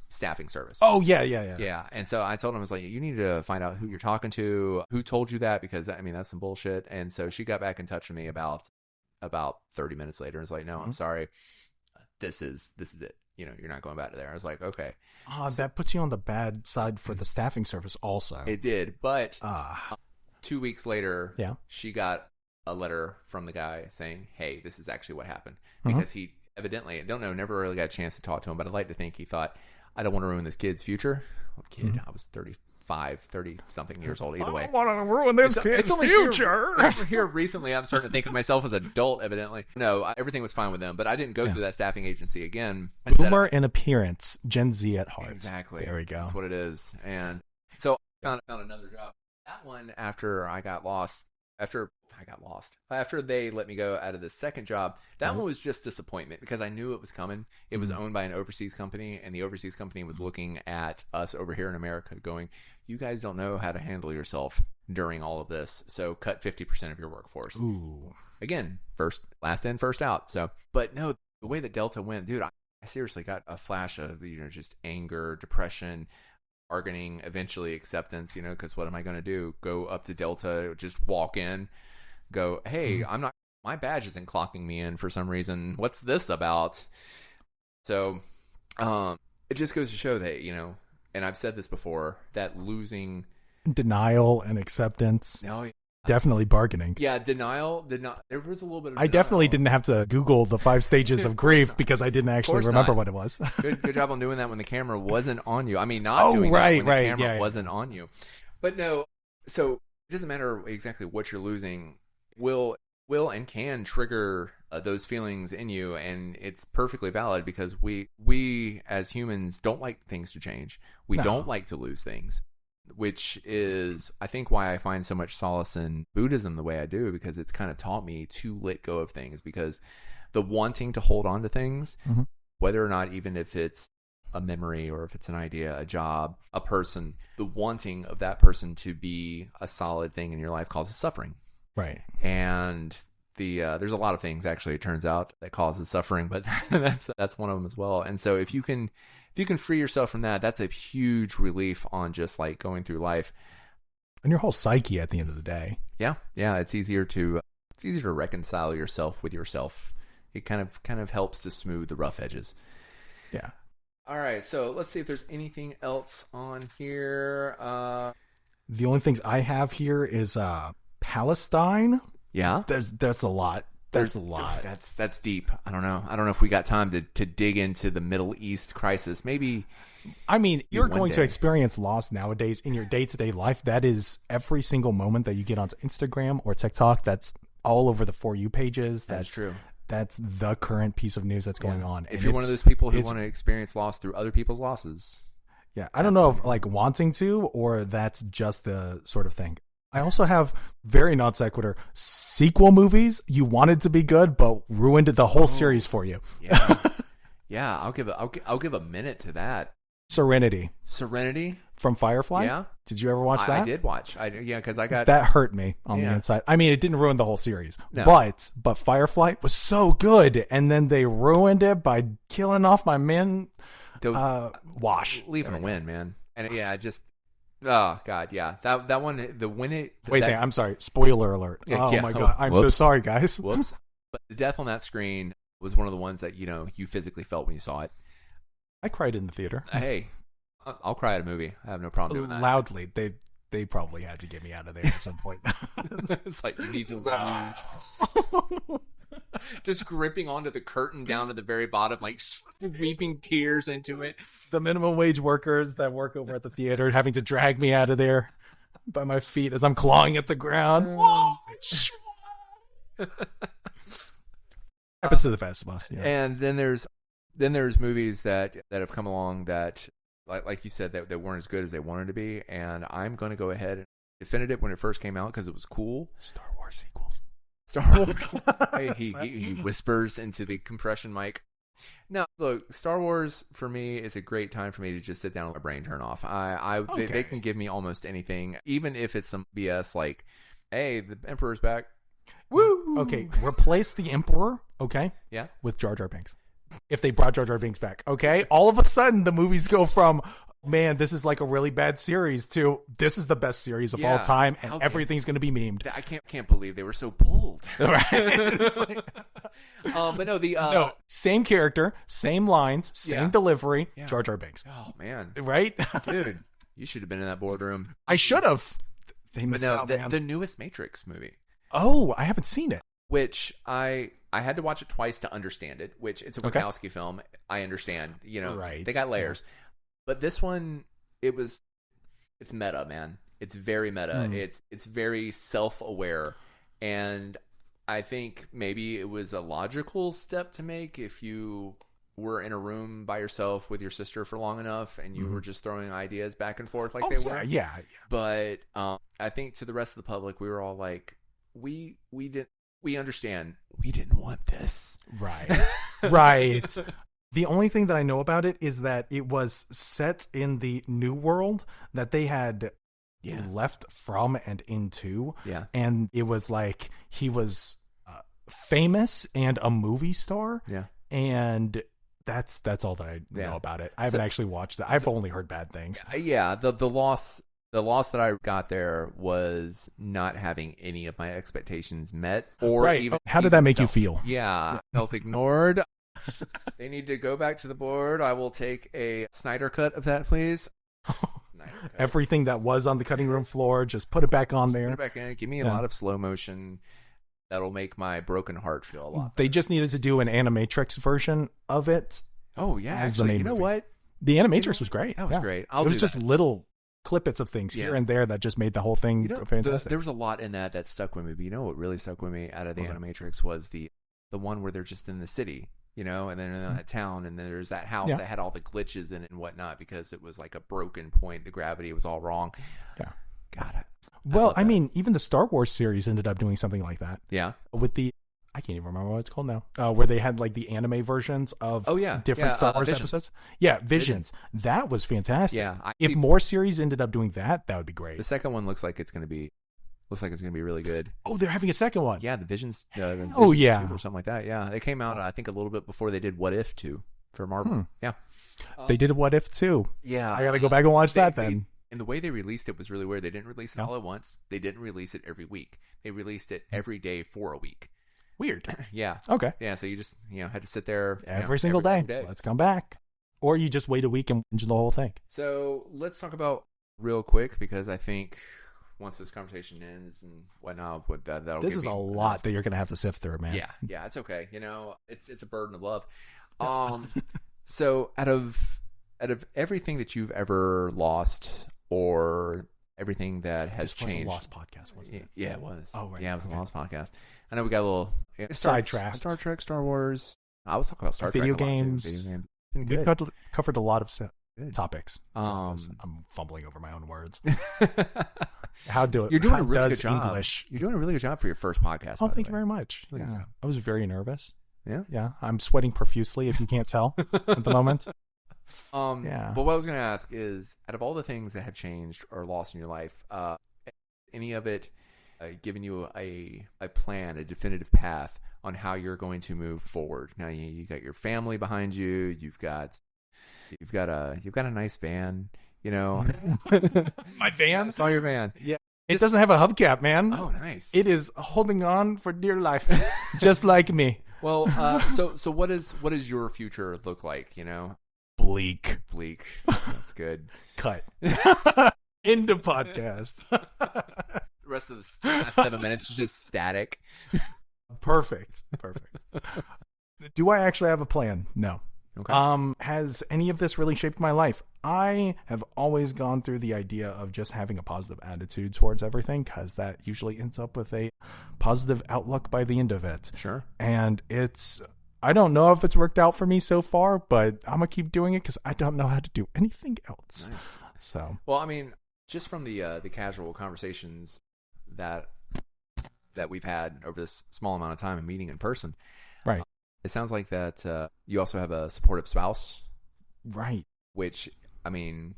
staffing service. Oh yeah. And so I told him, I was like, you need to find out who you're talking to, who told you that, because that's some bullshit. And so she got back in touch with me about 30 minutes later and was like, no, I'm sorry, this is it, you're not going back to there. I was like, okay. That puts you on the bad side for the staffing service also. It did, but 2 weeks later, she got a letter from the guy saying, hey, this is actually what happened, because he evidently, I don't know, never really got a chance to talk to him, but I'd like to think he thought, I don't want to ruin this kid's future. Well, kid, I was 30-something years old either way. I don't want to ruin this kid's future. Here recently, I'm starting to think of myself as an adult, evidently. No, everything was fine with them, but I didn't go through that staffing agency again. Boomer in appearance, Gen Z at heart. Exactly. There we go. That's what it is. And so I found another job. That one, after they let me go out of the second job, that one was just disappointment, because I knew it was coming. It was owned by an overseas company, and the overseas company was looking at us over here in America going, you guys don't know how to handle yourself during all of this, so cut 50% of your workforce. Ooh. Again, last in, first out. So, but no, the way that Delta went, dude, I seriously got a flash of just anger, depression, bargaining, eventually acceptance, because what am I going to do? Go up to Delta, just walk in, go, hey, my badge isn't clocking me in for some reason. What's this about? So it just goes to show that, and I've said this before, that losing denial and acceptance. Definitely bargaining. Yeah, denial. There was a little bit of denial. I definitely didn't have to Google the 5 stages of grief because I didn't actually remember what it was. Good job on doing that when the camera wasn't on you. I mean, not doing that when the camera wasn't on you. But no, so it doesn't matter exactly what you're losing. Will and can trigger those feelings in you, and it's perfectly valid, because we as humans don't like things to change. We don't like to lose things, which is, I think, why I find so much solace in Buddhism the way I do, because it's kind of taught me to let go of things, because the wanting to hold on to things, whether or not, even if it's a memory or if it's an idea, a job, a person, the wanting of that person to be a solid thing in your life causes suffering. Right. And there's a lot of things, actually, it turns out, that causes suffering, but that's one of them as well. And so if you can free yourself from that, that's a huge relief on just like going through life and your whole psyche at the end of the day. Yeah. It's easier to reconcile yourself with yourself. It kind of helps to smooth the rough edges. Yeah. All right, so let's see if there's anything else on here. The only things I have here is Palestine. Yeah, that's a lot. That's a lot. That's deep. I don't know if we got time to dig into the Middle East crisis. Maybe. I mean, you're going to experience loss nowadays in your day-to-day life. That is every single moment that you get onto Instagram or TikTok. That's all over the For You pages. That's true. That's the current piece of news that's going on. If you're one of those people who want to experience loss through other people's losses. Yeah, I don't know if like wanting to, or that's just the sort of thing. I also have very non sequitur sequel movies you wanted to be good, but ruined the whole series for you. Yeah, I'll give a minute to that. Serenity from Firefly. Yeah. Did you ever watch that? I did watch. Because I got that hurt me on the inside. I mean, it didn't ruin the whole series, No. but Firefly was so good, and then they ruined it by killing off my man. Wash. Leave him a win, man. And oh god, yeah. That one, Wait a second, I'm sorry. Spoiler alert. Oh my god, I'm so sorry, guys. Whoops. But the death on that screen was one of the ones that you physically felt when you saw it. I cried in the theater. Hey, I'll cry at a movie. I have no problem doing that. Loudly. They probably had to get me out of there at some point. It's like you need to just gripping onto the curtain down to the very bottom, like sweeping tears into it. The minimum wage workers that work over at the theater having to drag me out of there by my feet as I'm clawing at the ground. Happens to the best of us. Yeah. And then there's movies that have come along that, like you said, that weren't as good as they wanted to be. And I'm going to go ahead and defend it when it first came out because it was cool. Star Wars sequels. Star Wars. Hey, he whispers into the compression mic. No, look, Star Wars for me is a great time for me to just sit down and let my brain turn off. They can give me almost anything, even if it's some BS like, hey, the Emperor's back. Woo! Okay, replace the Emperor, okay? Yeah. With Jar Jar Binks. If they brought Jar Jar Binks back, okay? All of a sudden, the movies go from, man, this is like a really bad series to this is the best series of all time, and everything's going to be memed. I can't believe they were so bold. Right? But no, no, same character, same lines, same delivery, Jar Jar Binks. Oh, man. Right? Dude, you should have been in that boardroom. I should have. They missed out, man. The newest Matrix movie. Oh, I haven't seen it. Which I had to watch it twice to understand it, which it's a Wachowski film. I understand. Right. They got layers. Yeah. But this one, it's meta, man. It's very meta. It's very self-aware. And I think maybe it was a logical step to make if you were in a room by yourself with your sister for long enough and you were just throwing ideas back and forth like they were. Yeah. But I think to the rest of the public, we were all like, we understand. We didn't want this. Right. Right. The only thing that I know about it is that it was set in the new world that they had left from and into. Yeah. And it was like he was famous and a movie star. Yeah. And that's all that I know about it. I haven't actually watched it. I've only heard bad things. Yeah. The loss that I got there was not having any of my expectations met, or even. How did that make you feel? Yeah, felt ignored. They need to go back to the board. I will take a Snyder cut of that, please. Everything that was on the cutting room floor, just put it back on there. Put it back in. Give me a lot of slow motion. That'll make my broken heart feel a lot better. They just needed to do an Animatrix version of it. Oh yeah, actually, you know what? The Animatrix was great. That was great. It was just little clippets of things here and there that just made the whole thing fantastic. There was a lot in that stuck with me. But you know what really stuck with me out of the Animatrix was the one where they're just in the city, and then in that town, and then there's that house that had all the glitches in it and whatnot because it was like a broken point. The gravity was all wrong. Yeah. God. I mean, even the Star Wars series ended up doing something like that. Yeah. With I can't even remember what it's called now. Where they had like the anime versions of different Star Wars episodes. Yeah, Visions. That was fantastic. Yeah. If more series ended up doing that would be great. The second one looks like it's going to be really good. Oh, they're having a second one. Yeah, the Visions. Yeah. 2 or something like that. Yeah, they came out I think a little bit before they did What If 2 for Marvel. Yeah. They did What If 2. Yeah. I got to go back and watch that then. And the way they released it was really weird. They didn't release it all at once. They didn't release it every week. They released it every day for a week. Weird. Yeah. Okay. Yeah, so you just had to sit there every single day. Let's come back. Or you just wait a week and binge the whole thing. So let's talk about real quick because I think once this conversation ends and whatnot, that'll this is a lot that you're going to have to sift through, man. Yeah, it's okay. It's a burden of love. So out of everything that you've ever lost or everything that has changed, was a Lost podcast, wasn't it? Yeah, it was. Oh, right. Yeah, it was a Lost podcast. I know we got a little sidetracked. Star Trek, Star Wars. I was talking about Star Video Trek. games. We've covered a lot of topics. I'm fumbling over my own words. You're doing a really good job. English. You're doing a really good job for your first podcast. Oh, thank you very much. Really yeah. I was very nervous. Yeah. Yeah. I'm sweating profusely if you can't tell at the moment. Yeah. But what I was going to ask is, out of all the things that have changed or lost in your life, any of it given you a plan, a definitive path on how you're going to move forward? Now you got your family behind you. You've got a nice van. You know, My van? I saw your van. Yeah. It doesn't have a hubcap, man. Oh, nice. It is holding on for dear life, just like me. Well, so what does your future look like? You know, Bleak. That's good. Cut. End of podcast. The rest of the last 7 minutes is just static. Perfect. Do I actually have a plan? No. Okay. Has any of this really shaped my life? I have always gone through the idea of just having a positive attitude towards everything, because that usually ends up with a positive outlook by the end of it. Sure. And I don't know if it's worked out for me so far, but I'm going to keep doing it because I don't know how to do anything else. Nice. So, Well, I mean, just from the casual conversations that we've had over this small amount of time and meeting in person, right. It sounds like that you also have a supportive spouse, Right. which, I mean,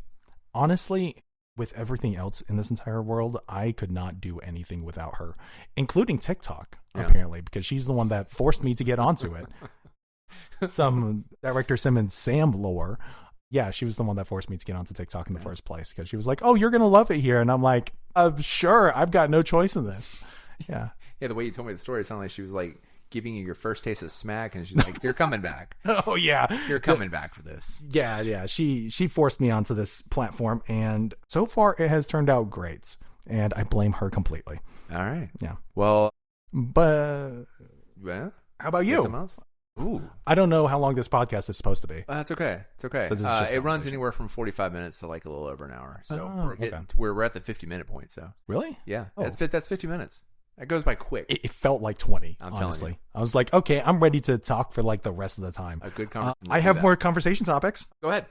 Honestly, with everything else in this entire world, I could not do anything without her, including TikTok, Yeah. apparently, because she's the one that forced me to get onto it. Some Director Simmons Sam lore. Yeah, she was the one that forced me to get onto TikTok in the first place, because she was like, "Oh, you're going to love it here." And I'm like, sure, I've got no choice in this. Yeah. yeah, the way you told me the story, it sounded like she was like giving you your first taste of smack, and she's like, "You're coming back. Oh, yeah. You're coming back for this." Yeah. She forced me onto this platform, and so far it has turned out great. And I blame her completely. All right. Yeah. Well, But yeah. how about Something you? else? Ooh. I don't know how long this podcast is supposed to be. That's okay. It's okay. So this is just it runs conversation. anywhere from 45 minutes to like a little over an hour. So Oh, we're at the 50-minute point. So Really? yeah, Oh. that's 50 minutes. That goes by quick. It felt like 20, I'm telling honestly. you. I was like, okay, I'm ready to talk for like the rest of the time. A good conversation. I have more conversation topics. Go ahead.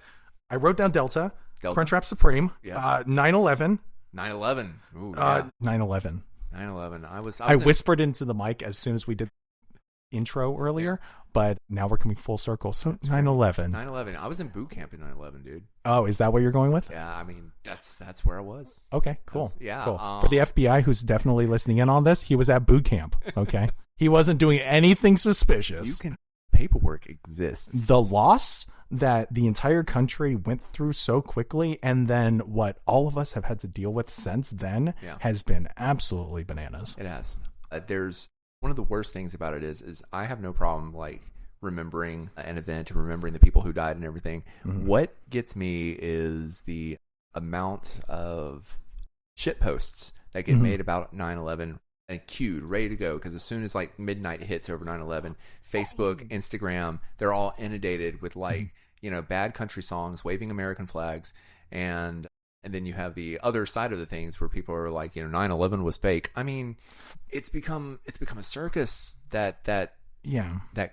I wrote down Delta, Delta. Crunchwrap Supreme, Yes. 9/11, 9/11. Ooh, yeah. 9/11. 9/11. I whispered into the mic as soon as we did intro earlier, but now we're coming full circle. So 9/11. 9/11. I was in boot camp in 9/11, dude. Oh, is that what you're going with? Yeah, I mean that's where I was. Okay, cool. Yeah, Cool. For the FBI, who's definitely listening in on this, he was at boot camp. Okay, he wasn't doing anything suspicious. Paperwork exists. The loss that the entire country went through so quickly, and then what all of us have had to deal with since then, has been absolutely bananas. It has. There's one of the worst things about it is I have no problem like remembering an event and remembering the people who died and everything. Mm-hmm. What gets me is the amount of shit posts that get made about 9/11 and queued, ready to go, because as soon as like midnight hits over 9/11, Facebook, Instagram, they're all inundated with like, bad country songs, waving American flags, and then you have the other side of the things where people are like, 9/11 was fake. I mean, it's become a circus that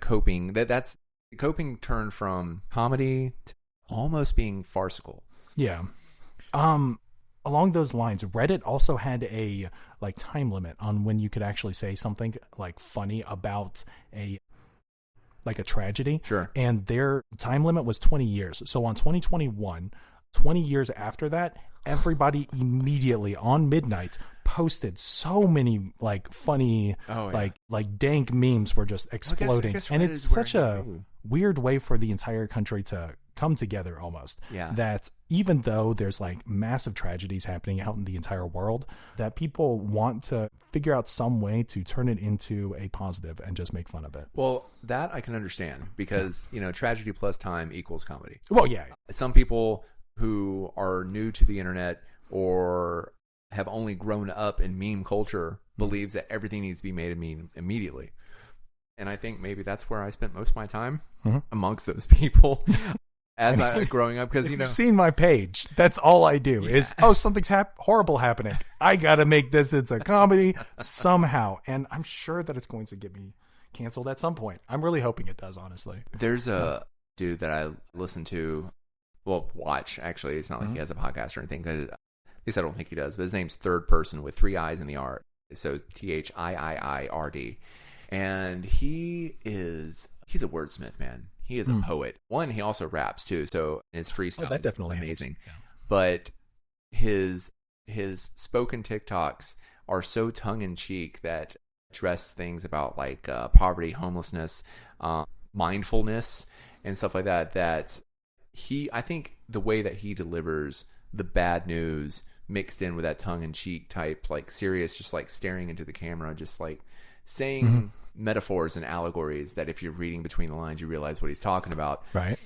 coping that's coping turned from comedy to almost being farcical. Yeah. Along those lines, Reddit also had a like time limit on when you could actually say something like funny about a tragedy. Sure. And their time limit was 20 years. So on 2021, 20 years after that, everybody immediately on midnight posted so many like funny, like dank memes were just exploding. I guess and it's such a weird way for the entire country to come together almost. Yeah. That even though there's like massive tragedies happening out in the entire world, that people want to figure out some way to turn it into a positive and just make fun of it. Well, that I can understand because, tragedy plus time equals comedy. Well, yeah. Some people who are new to the internet or have only grown up in meme culture believes that everything needs to be made a meme immediately. And I think maybe that's where I spent most of my time amongst those people as I was growing up. Because, you've seen my page. That's all I do is, something's horrible happening. I got to make this into comedy somehow. And I'm sure that it's going to get me canceled at some point. I'm really hoping it does, honestly. There's a dude that I listen to, watch, actually. It's not like he has a podcast or anything. At least I don't think he does. But his name's Third Person with 3 I's in the R. So THIIIRD. And he's a wordsmith, man. He is a poet. One, he also raps too, so his freestyle that definitely is amazing. helps. Yeah. But his spoken TikToks are so tongue in cheek that address things about like poverty, homelessness, mindfulness, and stuff like that. That I think the way that he delivers the bad news mixed in with that tongue in cheek type, like serious, just like staring into the camera, just like saying metaphors and allegories that if you're reading between the lines, you realize what he's talking about. Right.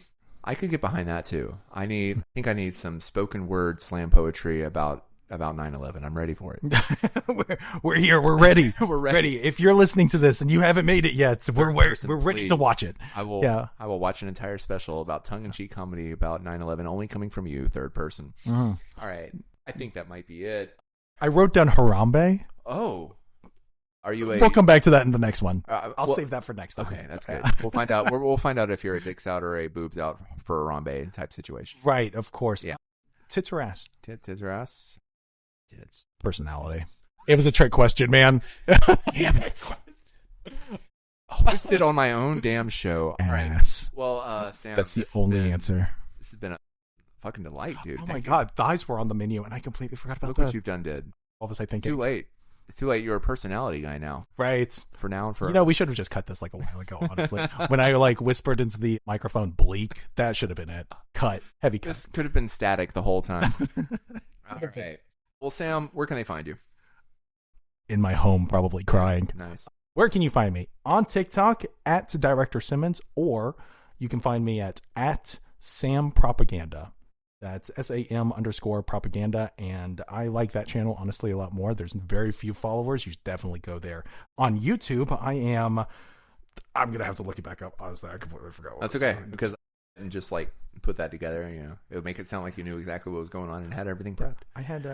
I could get behind that too. I think I need some spoken word slam poetry about 9/11. I'm ready for it. we're here. We're ready. We're ready. If you're listening to this and you haven't made it yet, we're ready to watch it. I will watch an entire special about tongue-in-cheek comedy about 9/11, only coming from you, third person. All right. I think that might be it. I wrote down Harambe. Oh. Are you We'll come back to that in the next one. I'll save that for next time. Okay, that's good. We'll find out. We'll find out if you're a dicks out or a boobs out for a Harambe type situation. Right, of course. Yeah. Tits or ass? Tits or ass? Tits. Personality. It was a trick question, man. Damn it. Hosted on my own damn show. Ass. All right. Well, Sam. That's the only answer. This has been a fucking delight, dude. Oh my God. Thighs were on the menu and I completely forgot about Look that. what you've done, did. What was I thinking? Too late. It's too late. You're a personality guy now. Right. For now and forever. We should have just cut this like a while ago, honestly. When I like whispered into the microphone bleak, that should have been it. Cut. Heavy cut. This could have been static the whole time. All right. Well, Sam, where can they find you? In my home, probably crying. Nice. Where can you find me? On TikTok at Director Simmons, or you can find me at Sam Propaganda. That's SAM_propaganda. And I like that channel, honestly, a lot more. There's very few followers. You should definitely go there. On YouTube, I'm going to have to look it back up. Honestly, I completely forgot. That's okay. Because I didn't just like put that together. It would make it sound like you knew exactly what was going on and had everything prepped. I had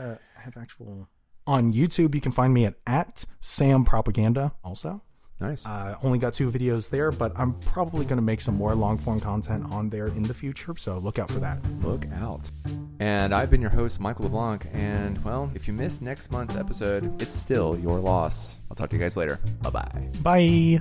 actual. On YouTube, you can find me at Sam Propaganda also. Nice. Only got 2 videos there, but I'm probably going to make some more long-form content on there in the future, so look out for that. Look out. And I've been your host, Michael LeBlanc, and, well, if you missed next month's episode, it's still your loss. I'll talk to you guys later. Bye-bye. Bye.